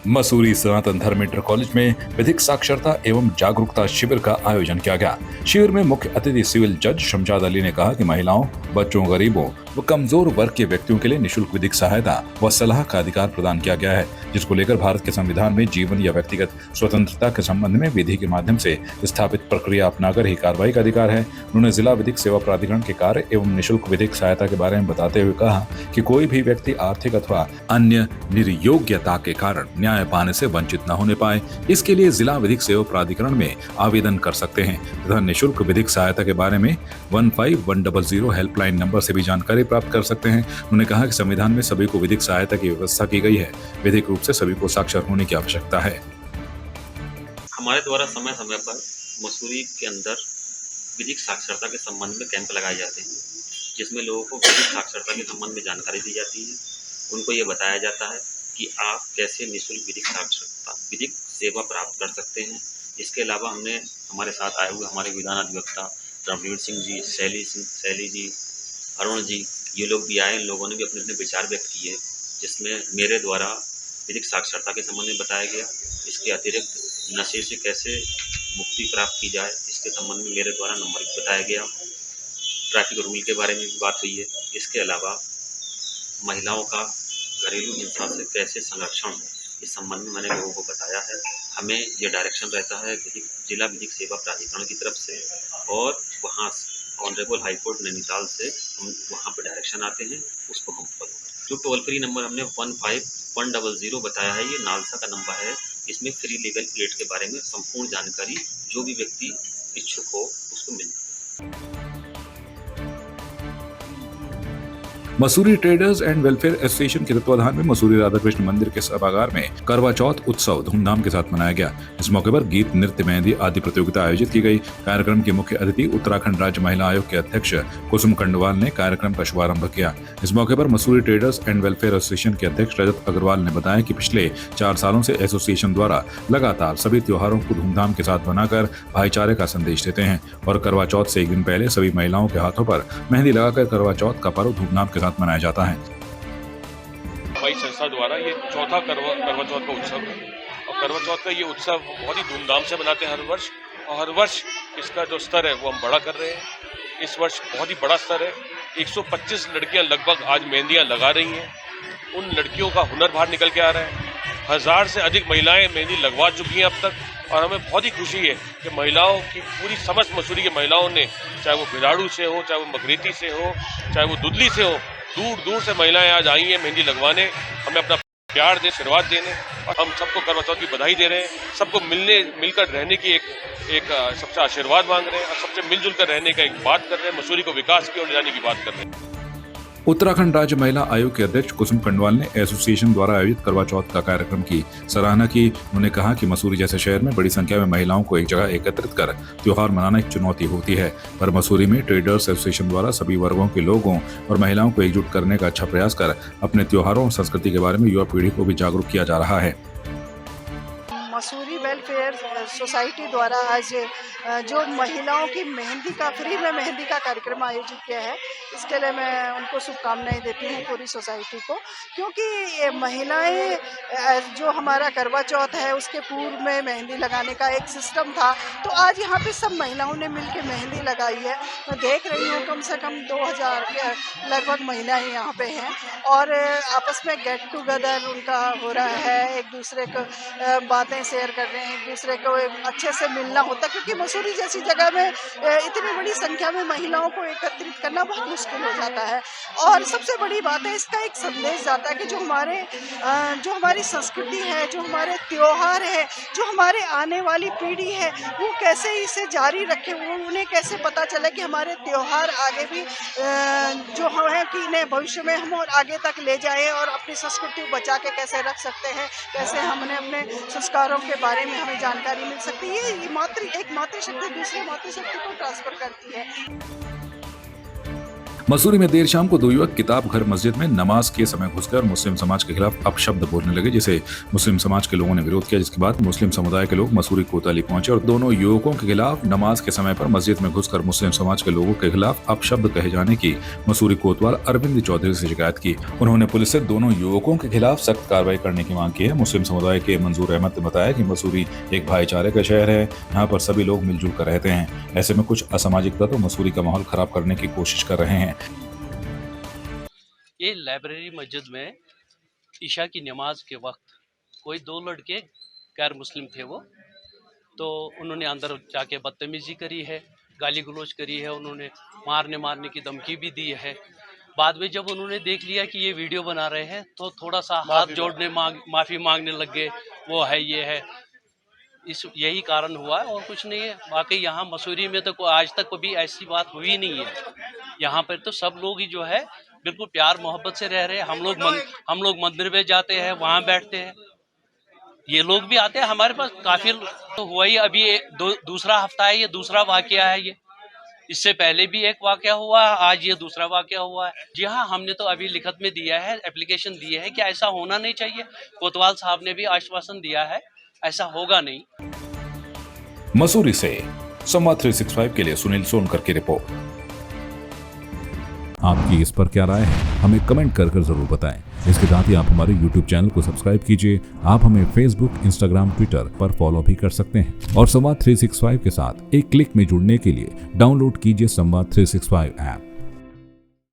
मसूरी सनातन धर्म inter college में विधिक साक्षरता एवं जागरूकता शिविर का आयोजन किया गया। शिविर में मुख्य अतिथि सिविल जज शमशाद अली ने कहा कि महिलाओं, बच्चों, गरीबों व कमजोर वर्ग के व्यक्तियों के लिए निःशुल्क विधिक सहायता व सलाह का अधिकार प्रदान किया गया है, जिसको लेकर भारत के संविधान में जीवन या व्यक्तिगत स्वतंत्रता के संबंध में विधि के माध्यम से स्थापित प्रक्रिया अपनाकर ही कार्रवाई का अधिकार है। उन्होंने जिला विधिक सेवा प्राधिकरण के कार्य एवं निःशुल्क विधिक सहायता के बारे में बताते हुए कहा कि कोई भी व्यक्ति आर्थिक अथवा अन्य निर्योग्यता के कारण न्याय पाने से वंचित न होने पाए, इसके लिए जिला विधिक सेवा प्राधिकरण में आवेदन कर सकते हैं तथा निःशुल्क विधिक सहायता के बारे में 15100 हेल्पलाइन नंबर से भी जानकारी प्राप्त कर सकते हैं। उन्होंने कहा कि संविधान में सभी को विधिक सहायता की व्यवस्था की गई है, विधिक रूप से सभी को साक्षर होने की आवश्यकता है। हमारे द्वारा समय समय पर मसूरी के अंदर विधिक साक्षरता के संबंध में कैंप लगाए जाते हैं, जिसमें लोगों को विधिक साक्षरता के संबंध में जानकारी दी जाती है। उनको ये बताया जाता है कि आप कैसे निःशुल्क विधिक साक्षरता विधिक सेवा प्राप्त कर सकते हैं। इसके अलावा हमने हमारे साथ आए हुए हमारे विधान अधिवक्ता रणवीर सिंह जी, शैली जी, अरुण जी, ये लोग भी आए। इन लोगों ने भी अपने अपने विचार व्यक्त किए, जिसमें मेरे द्वारा विधिक साक्षरता के संबंध में बताया गया। इसके अतिरिक्त नशे से कैसे मुक्ति प्राप्त की जाए, इसके संबंध में मेरे द्वारा नंबर बताया गया। ट्रैफिक रूल के बारे में भी बात हुई है। इसके अलावा महिलाओं का घरेलू हिंसा से कैसे संरक्षण हो, इस संबंध में मैंने लोगों को बताया है। हमें ये डायरेक्शन रहता है जिला विधिक सेवा प्राधिकरण की तरफ से, और वहाँ ऑनरेबल हाई कोर्ट नैनीताल से हम वहाँ पर डायरेक्शन आते हैं, उसको हम फॉलो करते हैं। जो टोल फ्री नंबर हमने 15100 बताया है, ये नालसा का नंबर है। इसमें फ्री लीगल एड के बारे में संपूर्ण जानकारी जो भी व्यक्ति इच्छुक हो उसको मिल जाए। Mussoorie traders and welfare association के तत्वाधान में मसूरी राधाकृष्ण मंदिर के सभागार में करवा चौथ उत्सव धूमधाम के साथ मनाया गया। इस मौके पर गीत, नृत्य, मेहंदी आदि प्रतियोगिता आयोजित की गई। कार्यक्रम के मुख्य अतिथि उत्तराखंड राज्य महिला आयोग के अध्यक्ष कुसुम कंडवाल ने कार्यक्रम का शुभारंभ किया। इस मौके पर Mussoorie traders and welfare association के अध्यक्ष रजत अग्रवाल ने बताया कि पिछले 4 सालों से एसोसिएशन द्वारा लगातार सभी त्योहारों को धूमधाम के साथ मनाकर भाईचारे का संदेश देते हैं और करवा चौथ से एक दिन पहले सभी महिलाओं के हाथों पर मेहंदी लगाकर करवा चौथ का पर्व धूमधाम के साथ मनाया जाता है। हमारी संस्था द्वारा ये चौथा करवा चौथ का उत्सव है और करवा चौथ का ये उत्सव बहुत ही धूमधाम से मनाते हैं हर वर्ष, और हर वर्ष इसका जो स्तर है वो हम बड़ा कर रहे हैं। इस वर्ष बहुत ही बड़ा स्तर है। 125 लड़कियां लगभग आज मेहंदियां लगा रही हैं। उन लड़कियों का हुनर बाहर निकल के आ रहा है। 1000 से अधिक महिलाएं मेहंदी लगवा चुकी हैं अब तक, और हमें बहुत ही खुशी है कि महिलाओं की पूरी समस्त मसूरी की महिलाओं ने, चाहे वो भिराड़ू से हो, चाहे वो मगरीती से हो, चाहे वो दुदली से हो, दूर दूर से महिलाएं आज आई हैं मेहंदी लगवाने, हमें अपना प्यार दे, आशीर्वाद देने, और हम सबको करवा चौथ की बधाई दे रहे हैं। सबको मिलकर रहने की एक सबसे आशीर्वाद मांग रहे हैं और सबसे मिलजुल कर रहने का एक बात कर रहे हैं। मसूरी को विकास की ओर ले जाने की बात कर रहे हैं। उत्तराखंड राज्य महिला आयोग के अध्यक्ष कुसुम कंडवाल ने एसोसिएशन द्वारा आयोजित करवा चौथ का कार्यक्रम की सराहना की। उन्होंने कहा कि मसूरी जैसे शहर में बड़ी संख्या में महिलाओं को एक जगह एकत्रित कर त्योहार मनाना एक चुनौती होती है, पर मसूरी में ट्रेडर्स एसोसिएशन द्वारा सभी वर्गों के लोगों और महिलाओं को एकजुट करने का अच्छा प्रयास कर अपने त्योहारों और संस्कृति के बारे में युवा पीढ़ी को भी जागरूक किया जा रहा है। मसूरी वेलफेयर सोसाइटी द्वारा आज जो महिलाओं की मेहंदी का फ्री में मेहंदी का कार्यक्रम आयोजित किया है, इसके लिए मैं उनको शुभकामनाएं देती हूँ पूरी सोसाइटी को, क्योंकि महिलाएं जो हमारा करवा चौथ है उसके पूर्व में मेहंदी लगाने का एक सिस्टम था, तो आज यहाँ पे सब महिलाओं ने मिलकर मेहंदी लगाई है। मैं देख रही हूँ कम से कम 2000 के लगभग महिलाएं यहाँ पे हैं और आपस में गेट टुगेदर उनका हो रहा है, एक दूसरे को बातें शेयर कर रहे हैं, एक दूसरे को अच्छे से मिलना होता है, क्योंकि मसूरी जैसी जगह में इतनी बड़ी संख्या में महिलाओं को एकत्रित करना बहुत मुश्किल हो जाता है। और सबसे बड़ी बात है, इसका एक संदेश जाता है कि जो हमारी संस्कृति है, जो हमारे त्योहार है, जो हमारे आने वाली पीढ़ी है, वो कैसे इसे जारी रखें, वो उन्हें कैसे पता चले कि हमारे त्योहार आगे भी जो है कि इन्हें भविष्य में हम और आगे तक ले जाएं और अपनी संस्कृति को बचा के कैसे रख सकते हैं, कैसे हमने अपने संस्कारों के बारे में हमें जानकारी मिल सकती है। ये एक मातृशक्ति दूसरे मातृशक्ति को ट्रांसफर करती है। मसूरी में देर शाम को दो युवक किताब घर मस्जिद में नमाज के समय घुसकर मुस्लिम समाज के खिलाफ अपशब्द बोलने लगे, जिसे मुस्लिम समाज के लोगों ने विरोध किया, जिसके बाद मुस्लिम समुदाय के लोग मसूरी कोतवाली पहुंचे और दोनों युवकों के खिलाफ नमाज के समय पर मस्जिद में घुसकर मुस्लिम समाज के लोगों के खिलाफ अपशब्द कहे जाने की मसूरी कोतवाल अरविंद चौधरी से शिकायत की। उन्होंने पुलिस से दोनों युवकों के खिलाफ सख्त कार्रवाई करने की मांग की है। मुस्लिम समुदाय के मंजूर अहमद ने बताया कि मसूरी एक भाईचारे का शहर है, यहाँ पर सभी लोग मिलजुल कर रहते हैं। ऐसे में कुछ असामाजिक तत्व मसूरी का माहौल खराब करने की कोशिश कर रहे हैं। ये लाइब्रेरी मस्जिद में ईशा की नमाज के वक्त कोई दो लड़के गैर मुस्लिम थे वो, तो उन्होंने अंदर जाके बदतमीजी करी है, गाली गलौज करी है, उन्होंने मारने की धमकी भी दी है। बाद में जब उन्होंने देख लिया कि ये वीडियो बना रहे हैं तो थोड़ा सा हाथ जोड़ने माफ़ी मांगने लग गए, वो है ये है, यही कारण हुआ है और कुछ नहीं है। वाकई यहाँ मसूरी में तो आज तक कभी ऐसी बात हुई नहीं है। यहाँ पर तो सब लोग ही जो है बिल्कुल प्यार मोहब्बत से रह रहे हैं। हम लोग मंदिर में जाते हैं, वहाँ बैठते हैं, ये लोग भी आते हैं हमारे पास। काफी तो हुआ ही, अभी दूसरा हफ्ता है, ये दूसरा वाकया है। ये इससे पहले भी एक वाकया हुआ, आज ये दूसरा वाकया हुआ है। जी हाँ, हमने तो अभी लिखत में दिया है, एप्लीकेशन दी है कि ऐसा होना नहीं चाहिए। कोतवाल साहब ने भी आश्वासन दिया है ऐसा होगा नहीं। मसूरी से संवाद 365 के लिए सुनील सोनकर की रिपोर्ट। आपकी इस पर क्या राय है, हमें कमेंट कर जरूर बताएं। इसके साथ ही आप हमारे YouTube चैनल को सब्सक्राइब कीजिए। आप हमें Facebook, Instagram, Twitter पर फॉलो भी कर सकते हैं और संवाद 365 के साथ एक क्लिक में जुड़ने के लिए डाउनलोड कीजिए संवाद 365 ऐप।